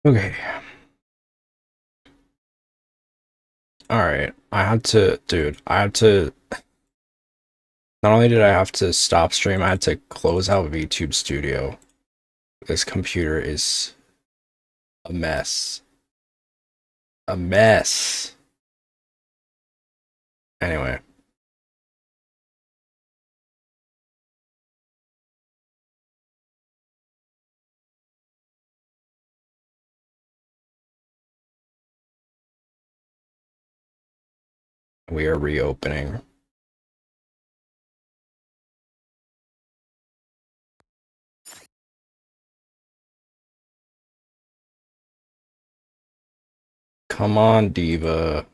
Okay. All right. I had to, dude, I had to, not only did I have to stop stream, I had to close out VTube Studio. This computer is a mess. A mess. Anyway, we are reopening. Come on, Diva.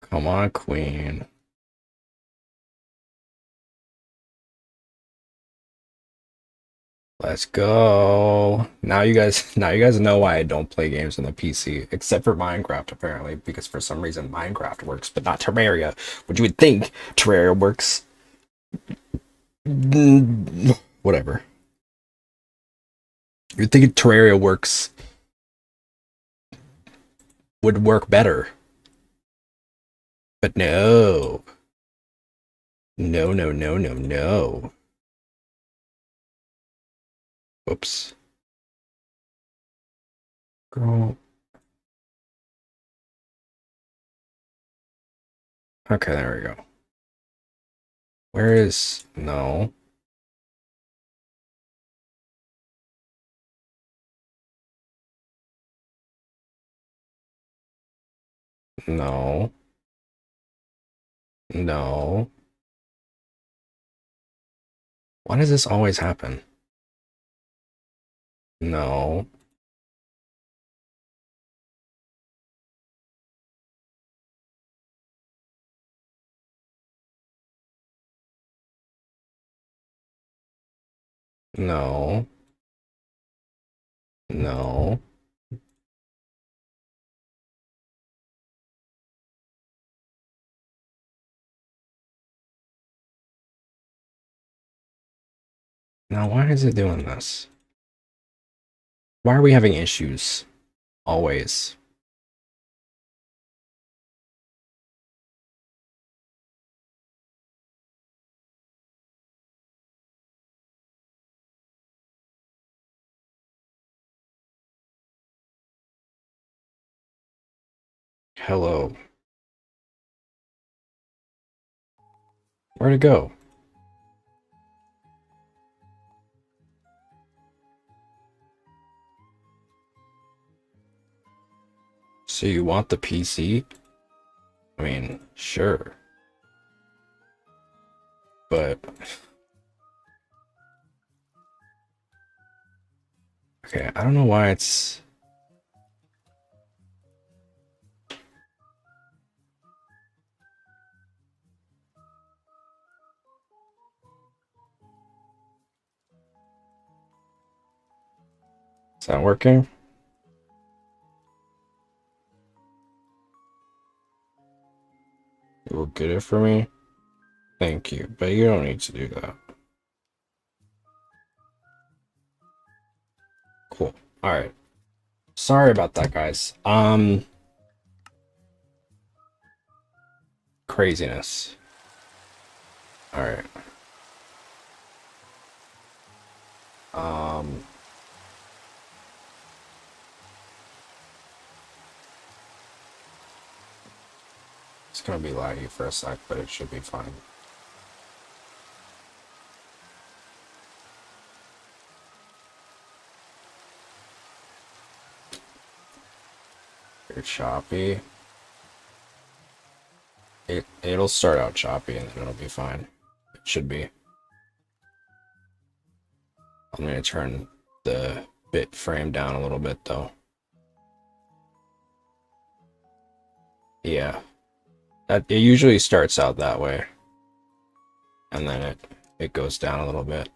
Come on, Queen. Let's go. Now you guys know why I don't play games on the PC, except for Minecraft, apparently, because for some reason Minecraft works, but not Terraria. Which you would think Terraria works. Whatever. You'd think Terraria would work better. But no. No, no, no, no, no. Oops. Girl. Okay, there we go. Where is... No. No. No. Why does this always happen? No. No. No. Now, why is it doing this? Why are we having issues? Always. Hello. Where'd it go? So you want the PC? I mean, sure. But... Okay, I don't know why it's... Is that working? You will get it for me? Thank you, but you don't need to do that. Cool. Alright. Sorry about that, guys. Craziness. Alright. Um... It's gonna be laggy for a sec, but it should be fine. You're choppy. It'll start out choppy and then it'll be fine. It should be. I'm gonna turn the bit frame down a little bit though. Yeah. It usually starts out that way. And then it goes down a little bit.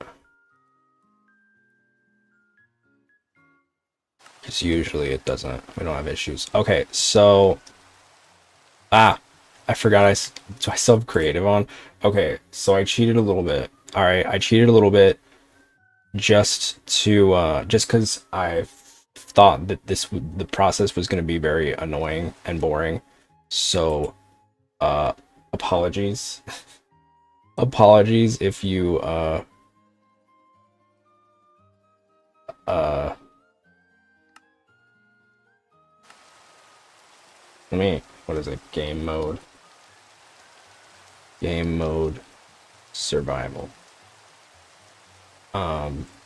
Because usually it doesn't. We don't have issues. Okay, so... Ah! I forgot do I still have creative on? Okay, so I cheated a little bit. Alright, I cheated a little bit just to, just because I thought that the process was going to be very annoying and boring. So, uh, apologies. Apologies if you, uh, let me, what is it? Game mode. Game mode survival.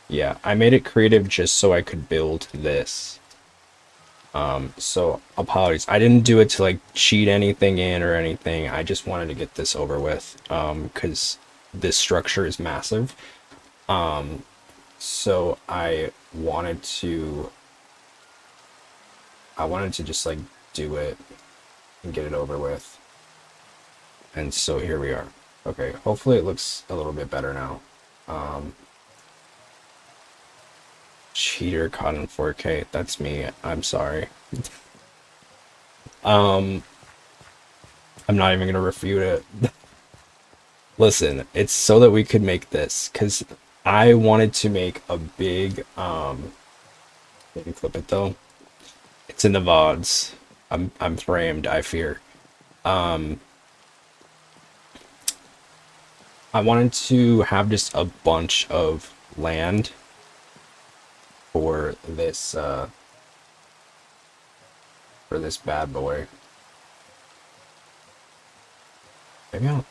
Yeah, I made it creative just so I could build this. So apologies. I didn't do it to like cheat anything in or anything. I just wanted to get this over with. Because this structure is massive. So I wanted to just like do it and get it over with. And so here we are. Okay, hopefully it looks a little bit better now. Cheater caught in 4K. That's me. I'm sorry. I'm not even gonna refute it. Listen, it's so that we could make this, because I wanted to make a big maybe clip it though. It's in the VODs. I'm framed, I fear. I wanted to have just a bunch of land for this bad boy. Maybe I'll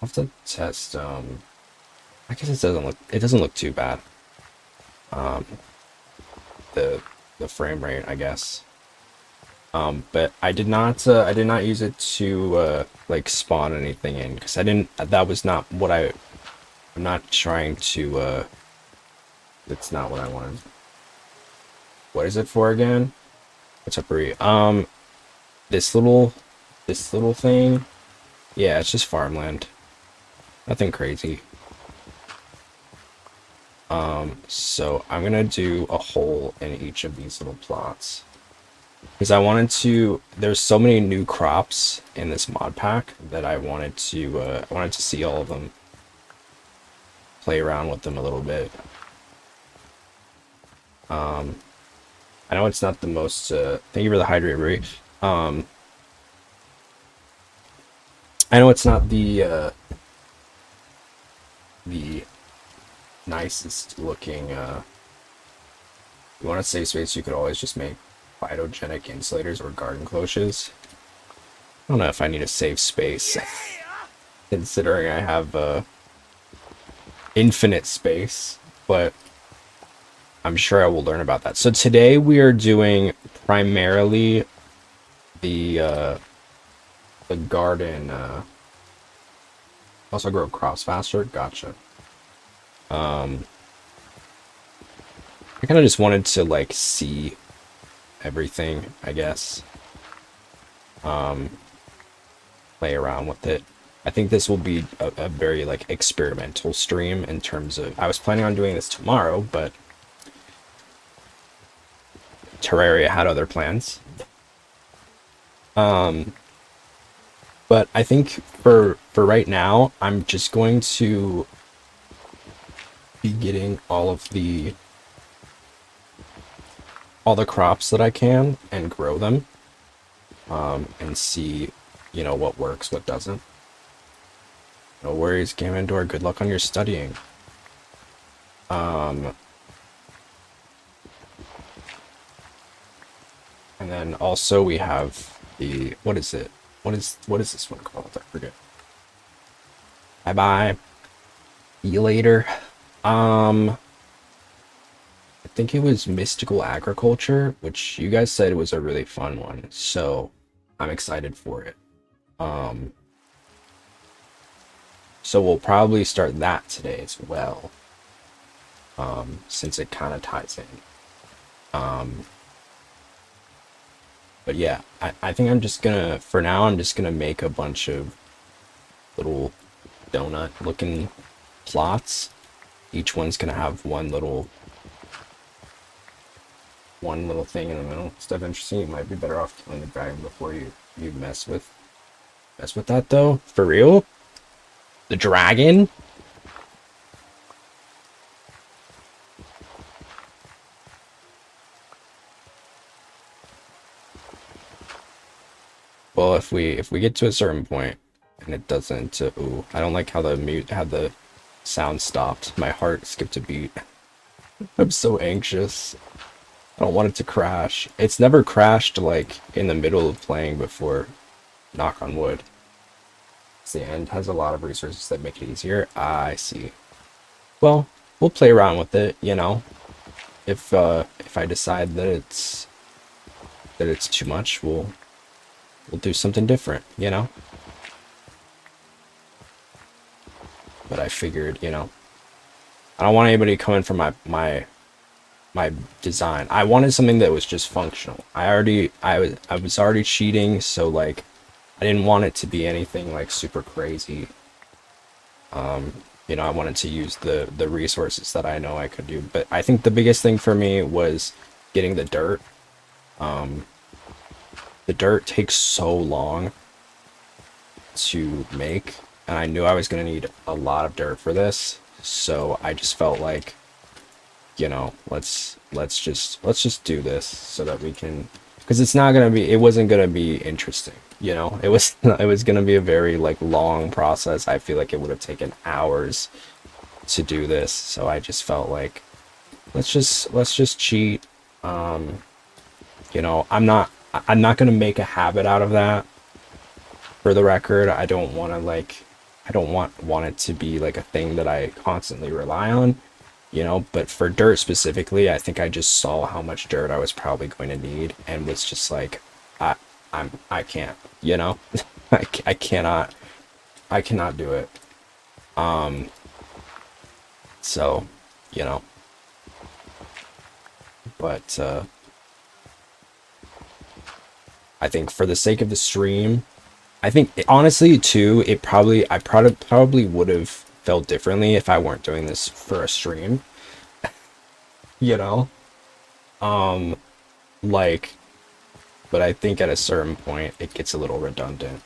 have to test. I guess it doesn't look too bad. The frame rate, I guess. But I did not use it to like spawn anything in, because that was not what I'm not trying to it's not what I wanted. What is it for again? What's up, Bree? This little thing. Yeah, it's just farmland. Nothing crazy. So I'm gonna do a hole in each of these little plots, because there's so many new crops in this mod pack that I wanted to see all of them, play around with them a little bit. I know it's not the most thank you for the hydrate, Ray. I know it's not the nicest looking you want to save space, you could always just make phytogenic insulators or garden cloches. I don't know if I need to save space considering I have infinite space, but I'm sure I will learn about that. So today we are doing primarily the garden. Also grow crops faster. Gotcha. I kind of just wanted to like see everything, I guess. Play around with it. I think this will be a very like experimental stream in terms of, I was planning on doing this tomorrow, but Terraria had other plans. But I think for right now, I'm just going to be getting all the crops that I can and grow them, and see, you know, what works, what doesn't. No worries, Game Indoor. Good luck on your studying. And then also we have the, what is it? What is this one called? I forget. Bye bye. See you later. I think it was Mystical Agriculture, which you guys said was a really fun one, so I'm excited for it. So we'll probably start that today as well, since it kind of ties in. But yeah, I think I'm just gonna, for now, I'm just gonna make a bunch of little donut looking plots. Each one's gonna have one little thing in the middle. Stuff interesting. You might be better off killing the dragon before you mess with that though. For real? The dragon? Well, if we get to a certain point and it doesn't, ooh, I don't like how the sound stopped. My heart skipped a beat. I'm so anxious. I don't want it to crash. It's never crashed like in the middle of playing before. Knock on wood. The end has a lot of resources that make it easier. I see. Well, we'll play around with it, you know. If I decide that it's too much, we'll do something different, you know. But I figured, you know, I don't want anybody coming from my design. I wanted something that was just functional. I was already cheating, so like I didn't want it to be anything like super crazy. You know, I wanted to use the resources that I know I could do. But I think the biggest thing for me was getting the dirt. The dirt takes so long to make, and I knew I was going to need a lot of dirt for this. So I just felt like, you know, let's just do this so that we can, because it wasn't gonna be interesting, you know. It was gonna be a very like long process. I feel like it would have taken hours to do this, so I just felt like let's just cheat. You know, I'm not gonna make a habit out of that. For the record, I don't want it to be like a thing that I constantly rely on, you know. But for dirt specifically, I think I just saw how much dirt I was probably going to need and was just like, I I can't, you know. I cannot, I cannot do it. So, you know, but I think for the sake of the stream, I think honestly too, I probably would have felt differently if I weren't doing this for a stream, you know? Like, but I think at a certain point it gets a little redundant.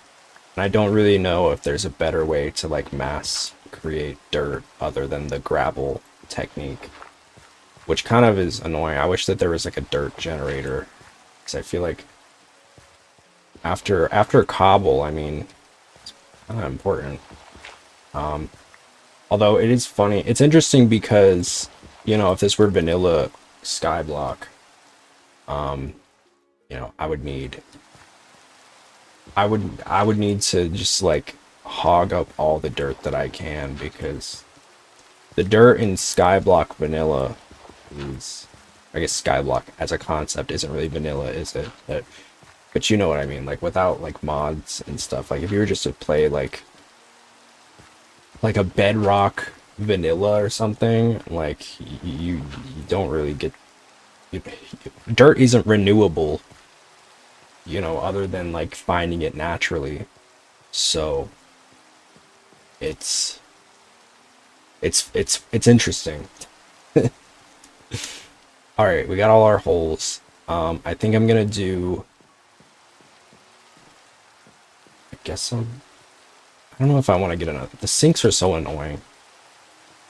And I don't really know if there's a better way to like mass create dirt other than the gravel technique, which kind of is annoying. I wish that there was like a dirt generator, because I feel like after cobble, I mean, kind of important. Although it is funny, it's interesting because, you know, if this were vanilla Skyblock, you know, I would need to just like hog up all the dirt that I can, because the dirt in Skyblock vanilla is, I guess Skyblock as a concept isn't really vanilla, is it? But you know what I mean, like without like mods and stuff. Like if you were just to play like a bedrock vanilla or something, like you don't really get you, dirt isn't renewable, you know, other than like finding it naturally. So it's it's interesting. All right, we got all our holes. I think I'm gonna do. I guess I don't know if I want to get another. The sinks are so annoying.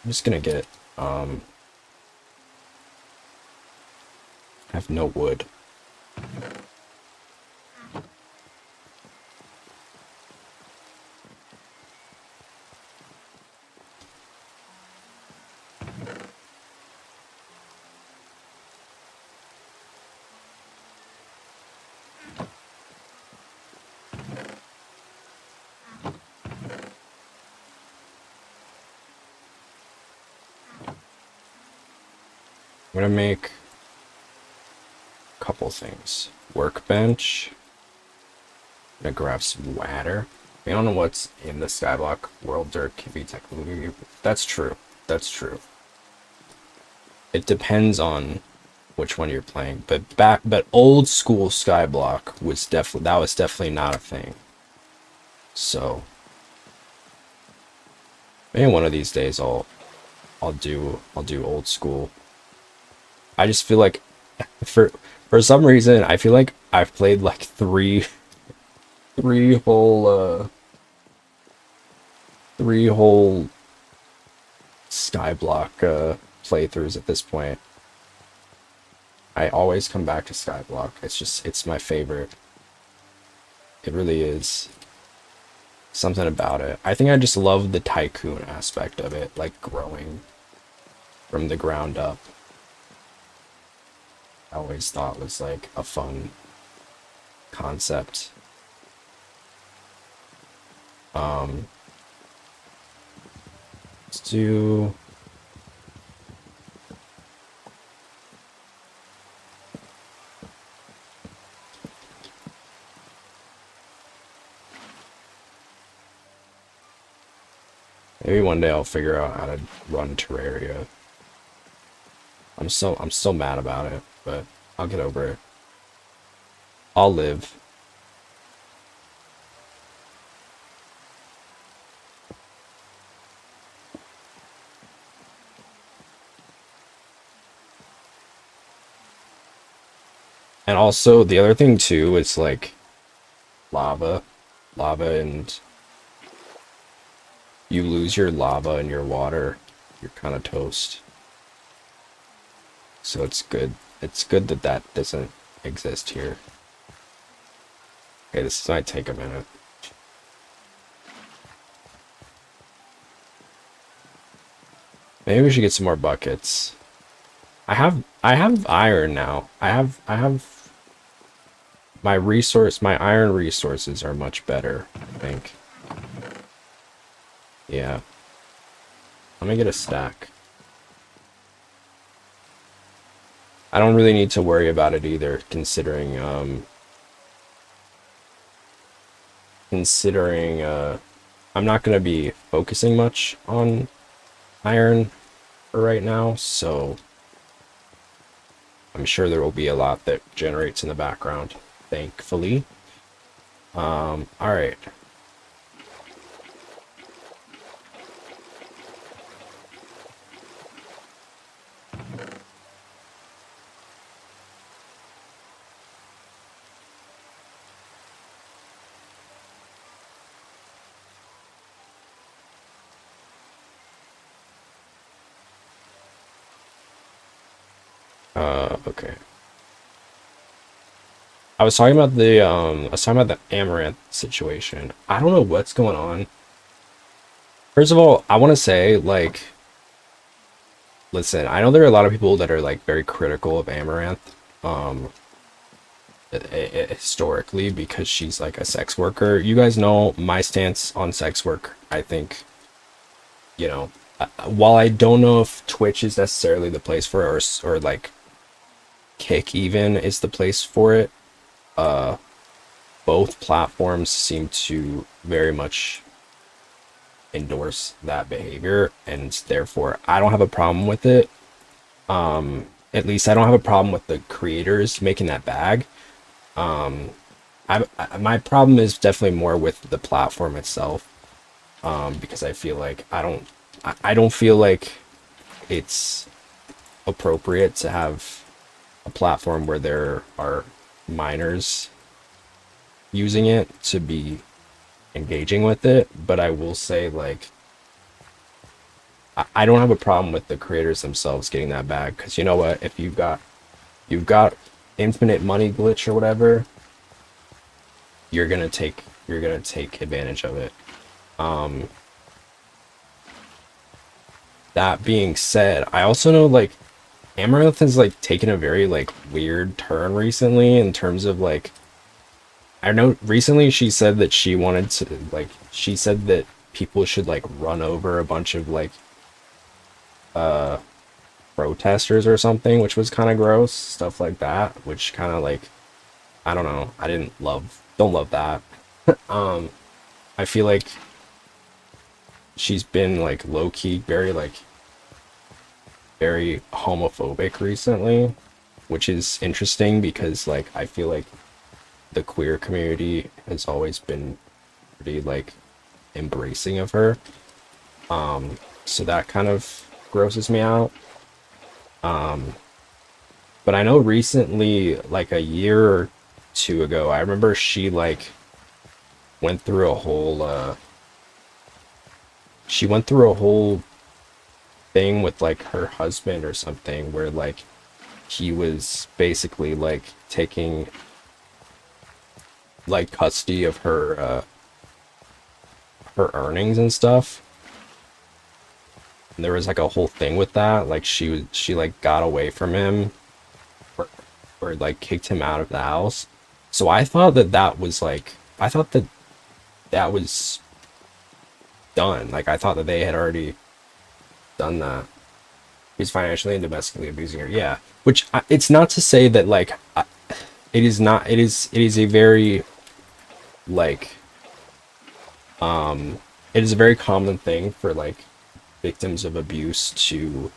I'm just gonna get. I have no wood. I'm gonna make a couple things. Workbench. I'm gonna grab some ladder. I don't know what's in the Skyblock world. Dirt can be technically. That's true. That's true. It depends on which one you're playing. But old school Skyblock was definitely not a thing. So maybe one of these days I'll do old school. I just feel like for some reason I feel like I've played like three whole three whole Skyblock playthroughs at this point. I always come back to Skyblock. It's my favorite. It really is something about it. I think I just love the tycoon aspect of it, like growing from the ground up. I always thought was like a fun concept. Let's do. Maybe one day I'll figure out how to run Terraria. I'm still mad about it, but I'll get over it. I'll live. And also the other thing too is like lava. Lava, and you lose your lava and your water, you're kind of toast. So it's good. It's good that that doesn't exist here. Okay, this might take a minute. Maybe we should get some more buckets. I have iron now. I have my iron resources are much better, I think. Yeah. Let me get a stack. I don't really need to worry about it either, considering I'm not gonna be focusing much on iron for right now, so I'm sure there will be a lot that generates in the background, thankfully. All right. Okay. I was talking about the amaranth situation. I don't know what's going on. First of all, I want to say, like, listen, I know there are a lot of people that are like very critical of amaranth, um, historically because she's like a sex worker. You guys know my stance on sex work. I think, you know, while I don't know if Twitch is necessarily the place for her, or like Kick even is the place for it, uh, both platforms seem to very much endorse that behavior, and therefore I don't have a problem with it. At least I don't have a problem with the creators making that bag. Um, my problem is definitely more with the platform itself, because I feel like I don't feel like it's appropriate to have a platform where there are minors using it to be engaging with it. But I will say, like, I don't have a problem with the creators themselves getting that bag, because you know what, if you've got infinite money glitch or whatever, you're gonna take advantage of it. um that being said, I also know like Amaranth has like taken a very like weird turn recently in terms of like, I know recently she said that she said that people should like run over a bunch of like uh protesters or something, which was kind of gross, stuff like that, which kind of like, I don't know, I don't love that. um I feel like she's been like low key very homophobic recently, which is interesting because like I feel like the queer community has always been pretty like embracing of her. So that kind of grosses me out. Um, but I know recently, like a year or two ago, I remember she like went through a whole she went through a whole thing with like her husband or something where like he was basically like taking like custody of her earnings and stuff. And there was like a whole thing with that. Like she like got away from him, or, or like kicked him out of the house. So I thought that that was like I thought that that was done. Like I thought that they had already done that. He's financially and domestically abusing her. Yeah, which it's not to say that like it is not. It is a very like it is a very common thing for like victims of abuse to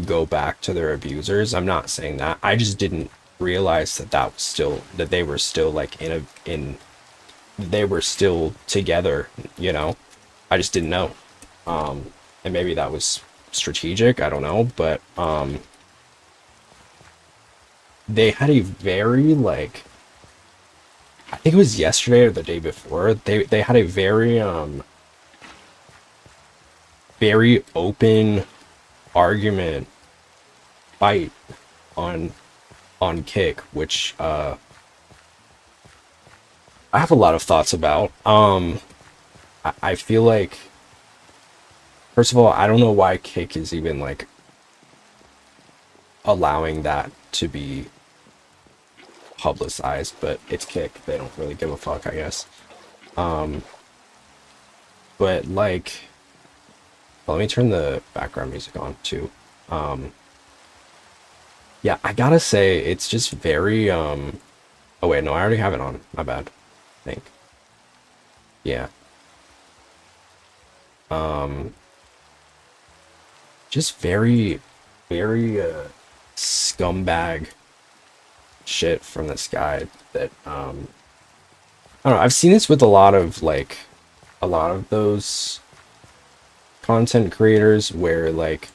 go back to their abusers. I'm not saying that. I just didn't realize that that was still that they were still like in they were still together, you know. I just didn't know. And maybe that was strategic, I don't know, but they had a very like I think it was yesterday or the day before, they had a very open argument fight on Kick, which I have a lot of thoughts about. I feel like first of all, I don't know why Kick is even like allowing that to be publicized, but it's Kick. They don't really give a fuck, I guess. But like, well, let me turn the background music on too. Yeah, I gotta say, it's just very oh wait, no, I already have it on. My bad. I think. Yeah. Um, just very scumbag shit from this guy that I don't know, I've seen this with a lot of like a lot of those content creators where like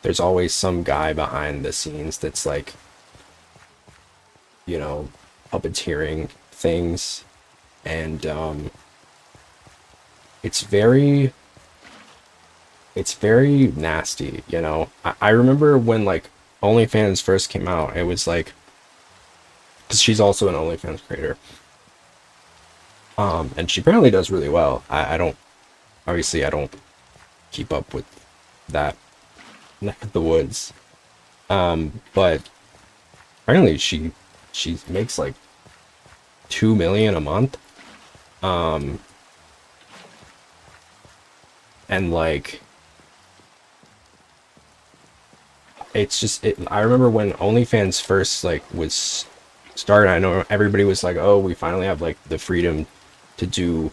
there's always some guy behind the scenes that's like, you know, puppeteering things and it's very it's very nasty, you know. I remember when like OnlyFans first came out, it was like because she's also an OnlyFans creator. And she apparently does really well. I don't obviously I don't keep up with that neck of the woods. But apparently she makes like 2 million a month. Um, and like it's just I remember when OnlyFans first like was started. I know everybody was like, "Oh, we finally have like the freedom to do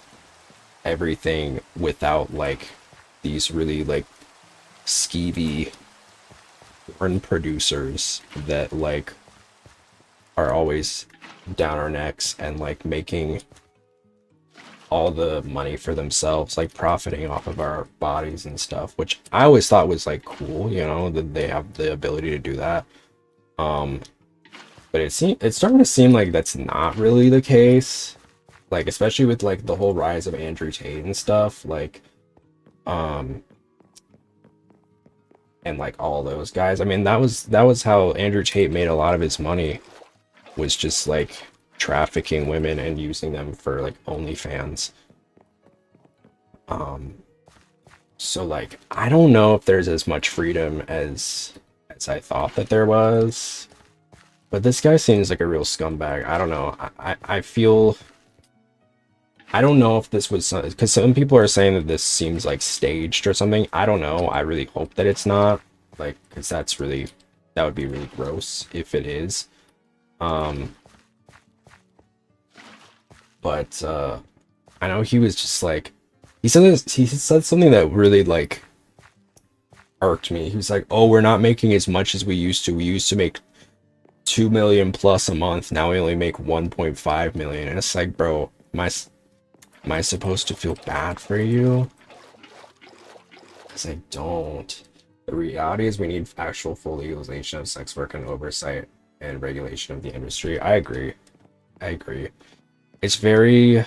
everything without like these really like skeevy porn producers that like are always down our necks and like making all the money for themselves, like profiting off of our bodies and stuff," which I always thought was like cool, you know, that they have the ability to do that. Um, but it's starting to seem like that's not really the case. Like especially with like the whole rise of Andrew Tate and stuff, like um and like all those guys. I mean, that was how Andrew Tate made a lot of his money, was just like trafficking women and using them for like OnlyFans. Um, so like I don't know if there's as much freedom as I thought that there was, but this guy seems like a real scumbag. I don't know. I feel I don't know if this was because some people are saying that this seems like staged or something. I don't know. I really hope that it's not, like, because that would be really gross if it is. Um, but I know he was just like he said something that really like irked me. He was like, "Oh, we're not making as much as we used to. We used to make 2 million plus a month. Now we only make 1.5 million." And it's like, bro, am I supposed to feel bad for you? Because I don't. The reality is we need actual full legalization of sex work and oversight and regulation of the industry. I agree. I agree. It's very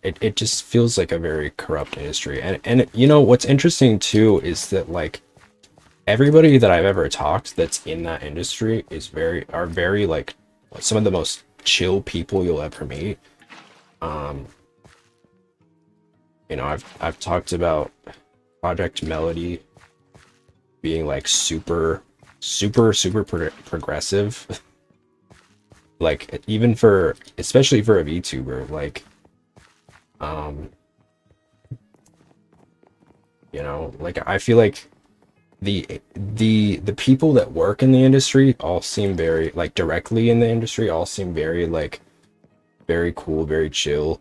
it just feels like a very corrupt industry. And you know what's interesting too is that like everybody that I've ever talked that's in that industry are very like some of the most chill people you'll ever meet. Um, I've talked about Project Melody being like super progressive. Like even for especially for a VTuber, like um, like I feel like the people that work in the industry all seem very like directly in the industry all seem very like very cool, very chill.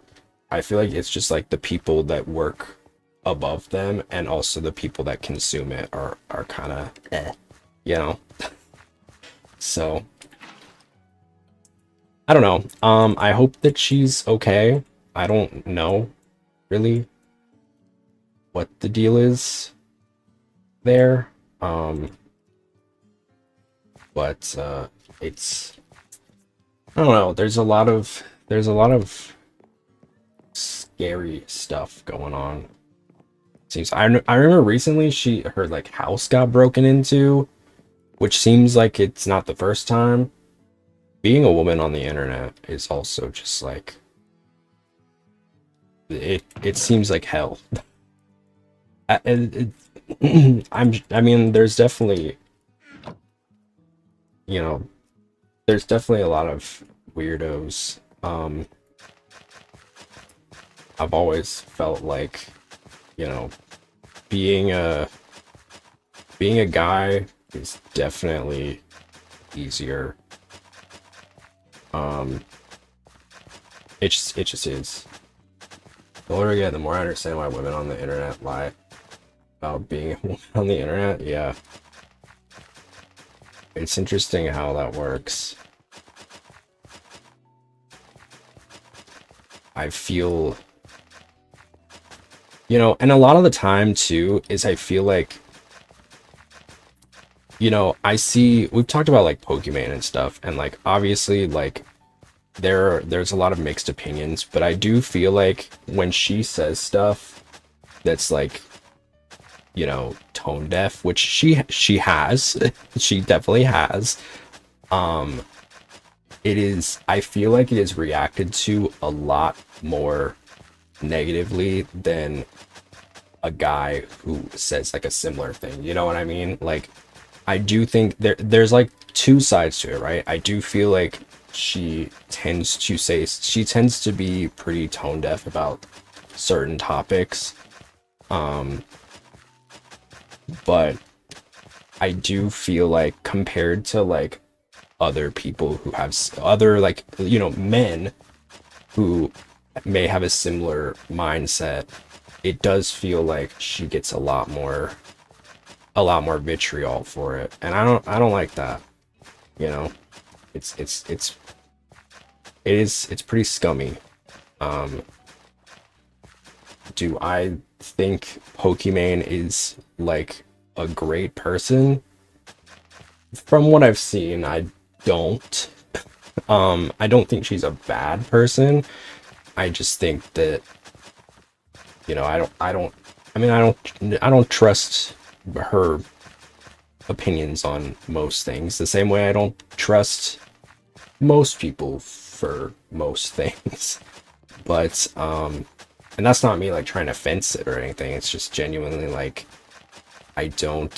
I feel like it's just like the people that work above them and also the people that consume it are kind of you know. So I don't know. I hope that she's okay. I don't know really what the deal is there. But it's I don't know. There's a lot of scary stuff going on. Seems I remember recently her like house got broken into, which seems like it's not the first time. Being a woman on the internet is also just like it seems like hell. I mean you know there's definitely a lot of weirdos. I've always felt like, you know, being a being a guy is definitely easier. Um, it just is. The older I get, the more I understand why women on the internet lie about being a woman on the internet. Yeah, it's interesting how that works. I feel, and a lot of the time too is I feel like, we've talked about like Pokemon and stuff, and like obviously like there's a lot of mixed opinions, but I do feel like when she says stuff that's like, tone deaf, which she has, she definitely has, um, I feel like it is reacted to a lot more negatively than a guy who says like a similar thing. You know what I mean? Like, I do think there's like two sides to it, right? I do feel like she tends to be pretty tone deaf about certain topics. Um, but I do feel like compared to like other people who have other like, men who may have a similar mindset, it does feel like she gets a lot more vitriol for it, and I don't like that. You know, it's it's it's it's pretty scummy. Um, do I think Pokimane is like a great person? From what I've seen, I don't. I don't think she's a bad person. I just think that, I don't trust her opinions on most things the same way I don't trust most people for most things. But and that's not me like trying to fence it or anything. It's just genuinely like I don't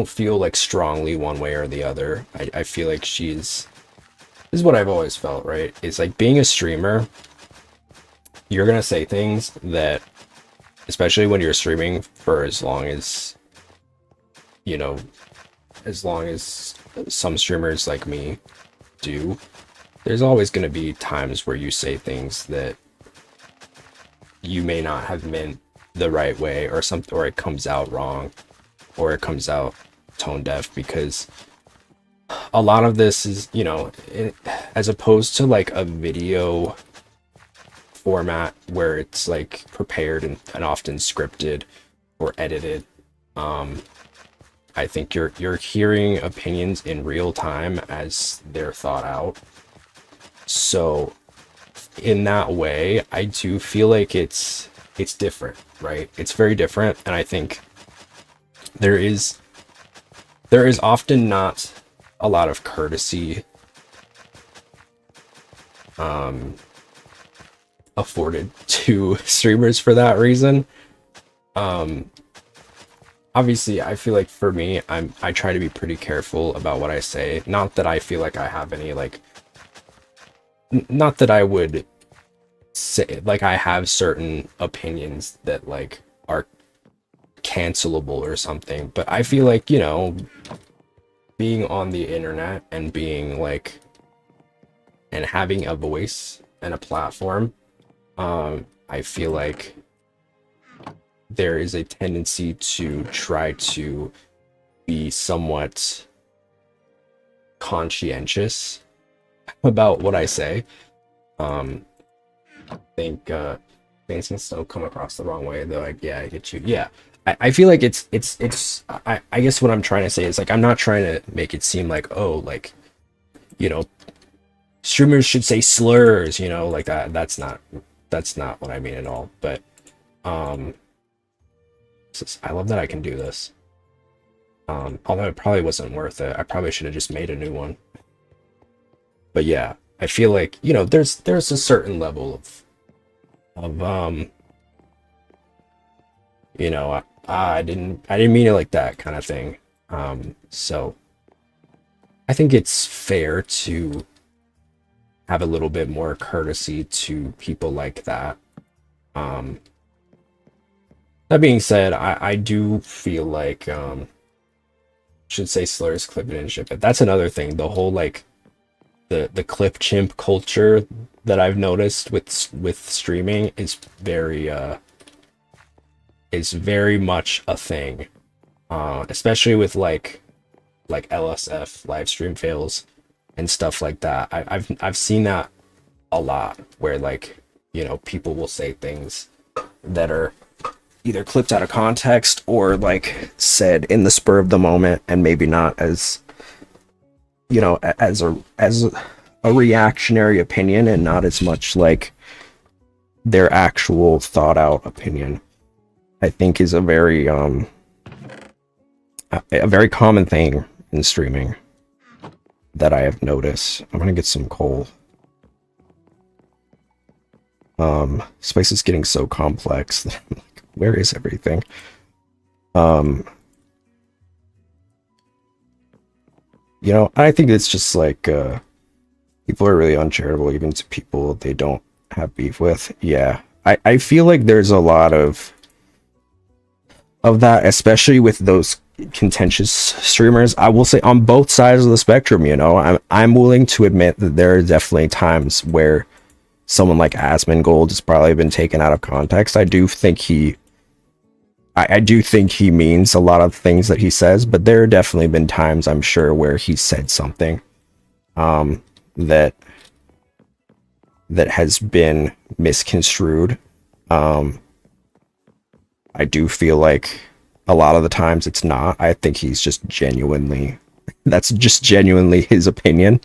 feel like strongly one way or the other. I feel like this is what I've always felt, right? It's like being a streamer, you're gonna say things that, especially when you're streaming for you know, as long as some streamers like me do, there's always gonna be times where you say things that you may not have meant the right way or something, or it comes out wrong, or it comes out tone deaf, because a lot of this is, as opposed to like a video format where it's like prepared and often scripted or edited. I think you're hearing opinions in real time as they're thought out. So in that way, I do feel like it's different, right? It's very different, and I think there is there is often not a lot of courtesy afforded to streamers for that reason. Um, Obviously, I feel like for me, I try to be pretty careful about what I say. Not that I feel like I have any like, not that I would say like I have certain opinions that like are cancelable or something, but I feel like, you know, being on the internet and being like and having a voice and a platform, I feel like there is a tendency to try to be somewhat conscientious about what I say. I think things can still come across the wrong way though. Like, yeah, I get you. Yeah. I feel like I guess what I'm trying to say is like I'm not trying to make it seem like, oh, like, you know, streamers should say slurs, you know, like that's not what I mean at all. But um I love that I can do this. Although it probably wasn't worth it. I probably should have just made a new one. But yeah, I feel like, you know, there's a certain level of you know, I didn't mean it like that kind of thing. So I think it's fair to have a little bit more courtesy to people like that. Um, that being said, I do feel like should say slurs, clip it and ship it. That's another thing. The whole like the clip chimp culture that I've noticed with streaming is very much a thing. Especially with like LSF live stream fails and stuff like that. I've seen that a lot where like, you know, people will say things that are either clipped out of context or like said in the spur of the moment and maybe not as, you know, as a reactionary opinion and not as much like their actual thought out opinion. I think is a very common thing in streaming that I have noticed. I'm gonna get some coal. This place is getting so complex that I'm like, where is everything? You know, I think it's just like people are really uncharitable even to people they don't have beef with. Yeah. I feel like there's a lot of that, especially with those contentious streamers. I will say on both sides of the spectrum, you know, I'm willing to admit that there are definitely times where someone like Asmongold has probably been taken out of context. I do think I do think he means a lot of things that he says, but there have definitely been times, I'm sure, where he said something that has been misconstrued. I do feel like a lot of the times it's not. I think he's just genuinely, that's just genuinely his opinion.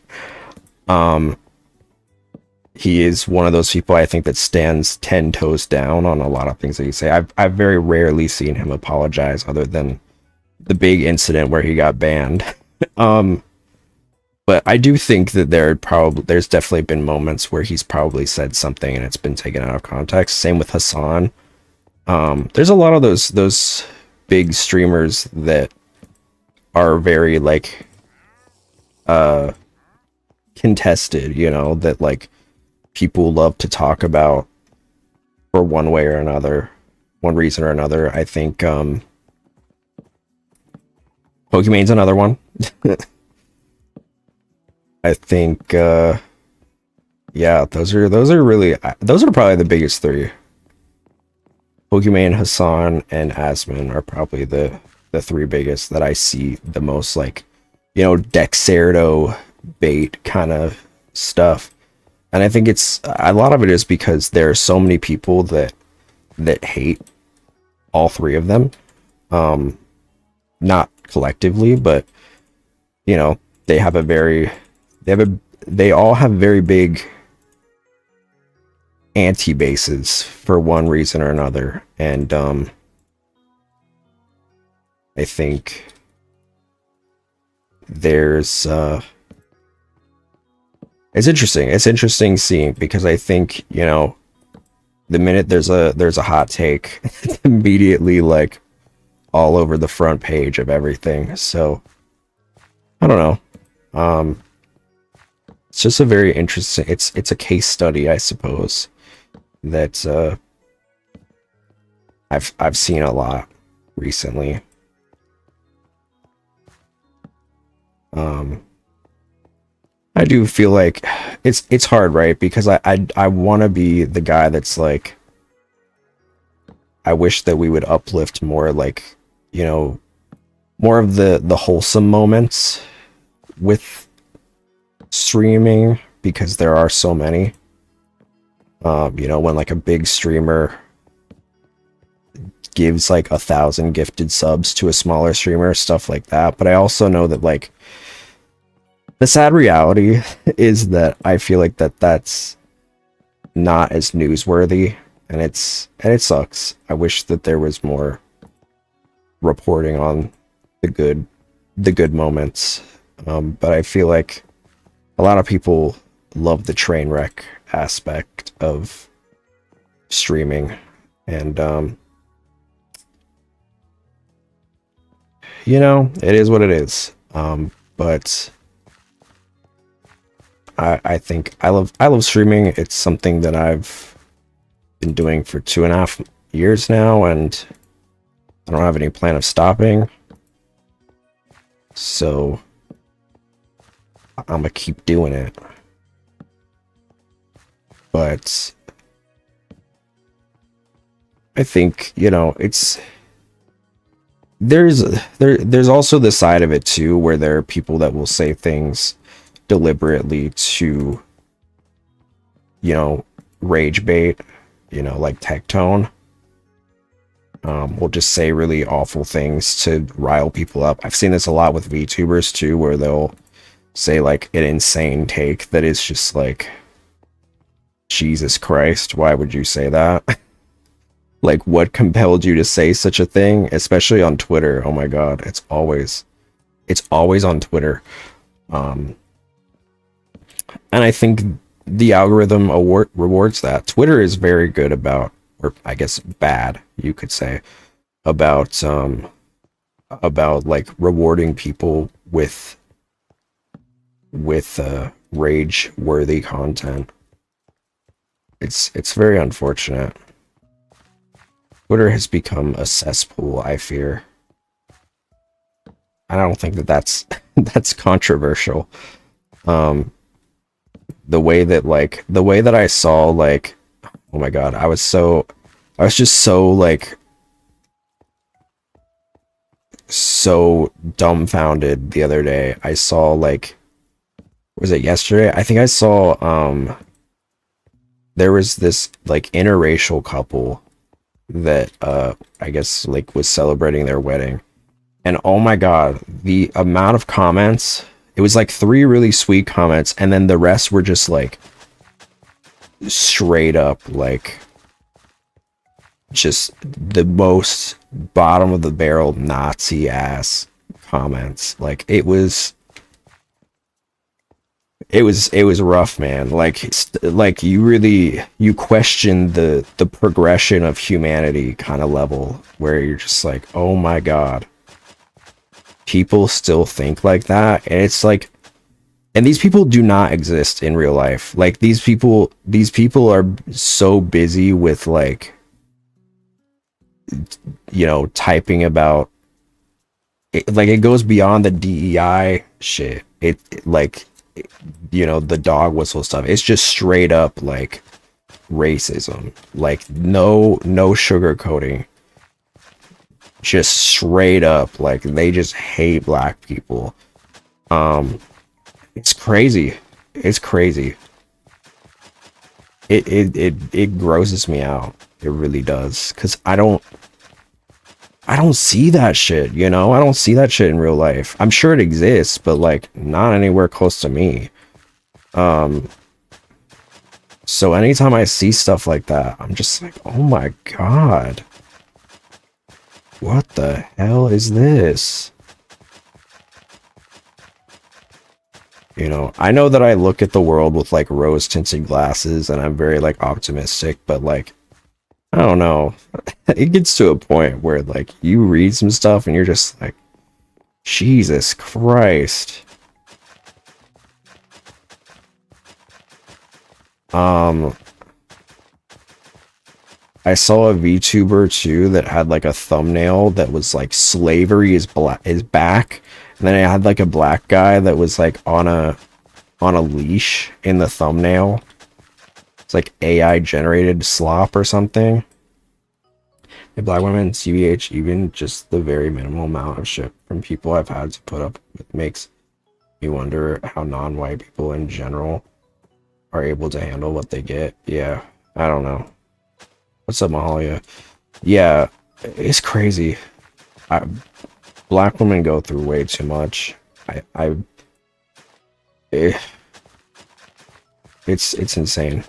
He is one of those people I think that stands 10 toes down on a lot of things that you say. I've very rarely seen him apologize other than the big incident where he got banned. But I do think that there's definitely been moments where he's probably said something and it's been taken out of context. Same with Hassan. There's a lot of those big streamers that are very like contested, you know, that like people love to talk about for one way or another, one reason or another. I think Pokemon's another one. I think yeah, those are probably the biggest three. Pokemon, Hassan, and Asmon are probably the three biggest that I see the most, like, you know, Dexerto bait kind of stuff. And I think it's a lot of it is because there are so many people that hate all three of them. Not collectively, but you know, they all have very big anti-bases for one reason or another. And I think there's it's interesting. It's interesting seeing, because I think, you know, the minute there's a hot take, it's immediately like all over the front page of everything. So I don't know. It's just a very interesting, it's a case study, I suppose, that I've seen a lot recently. I do feel like it's hard, right? Because I want to be the guy that's like, I wish that we would uplift more, like, you know, more of the wholesome moments with streaming, because there are so many. You know, when like a big streamer gives like 1,000 gifted subs to a smaller streamer, stuff like that. But I also know that, like, the sad reality is that I feel like that's not as newsworthy, and it sucks. I wish that there was more reporting on the good moments. But I feel like a lot of people love the train wreck aspect of streaming, and you know, it is what it is. But I think I love streaming. It's something that I've been doing for 2.5 years now, and I don't have any plan of stopping. So I'm gonna keep doing it. But I think, you know, there's also the side of it too, where there are people that will say things deliberately to, you know, rage bait, you know, like Tectone. Will just say really awful things to rile people up. I've seen this a lot with VTubers too, where they'll say like an insane take that is just like, Jesus Christ, why would you say that? Like, what compelled you to say such a thing? Especially on Twitter. Oh my god, it's always on Twitter. And I think the algorithm rewards that. Twitter is very good about, or I guess bad, you could say, about like rewarding people with rage worthy content. It's very unfortunate. Twitter has become a cesspool, I fear. I don't think that that's that's controversial. The way that I saw, like, oh my god, I was just so like so dumbfounded the other day. I saw, like, was it yesterday? I think I saw there was this like interracial couple that I guess like was celebrating their wedding. And oh my god, the amount of comments, it was like 3 really sweet comments, and then the rest were just like straight up like just the most bottom of the barrel Nazi ass comments. Like, it was rough, man. Like you question the progression of humanity kind of level, where you're just like, oh my god, people still think like that. And it's like, and these people do not exist in real life. Like, these people are so busy with, like, you know, typing about it, like, it goes beyond the DEI shit. Like, you know, the dog whistle stuff. It's just straight up like racism. Like, no sugarcoating. Just straight up, like, they just hate black people. It's crazy. It's crazy. It grosses me out. It really does, because I don't see that shit, you know? I don't see that shit in real life. I'm sure it exists, but like not anywhere close to me. So anytime I see stuff like that, I'm just like, oh my god. What the hell is this? You know, I know that I look at the world with like rose tinted glasses and I'm very like optimistic, but like, I don't know. It gets to a point where like you read some stuff and you're just like, Jesus Christ. I saw a VTuber too that had like a thumbnail that was like slavery is back, and then it had like a black guy that was like on a leash in the thumbnail. It's like AI generated slop or something. A black women, CBH, even just the very minimal amount of shit from people I've had to put up with makes me wonder how non-white people in general are able to handle what they get. Yeah, I don't know. What's up, Mahalia? Yeah, it's crazy. Black women go through way too much. I eh, it's insane.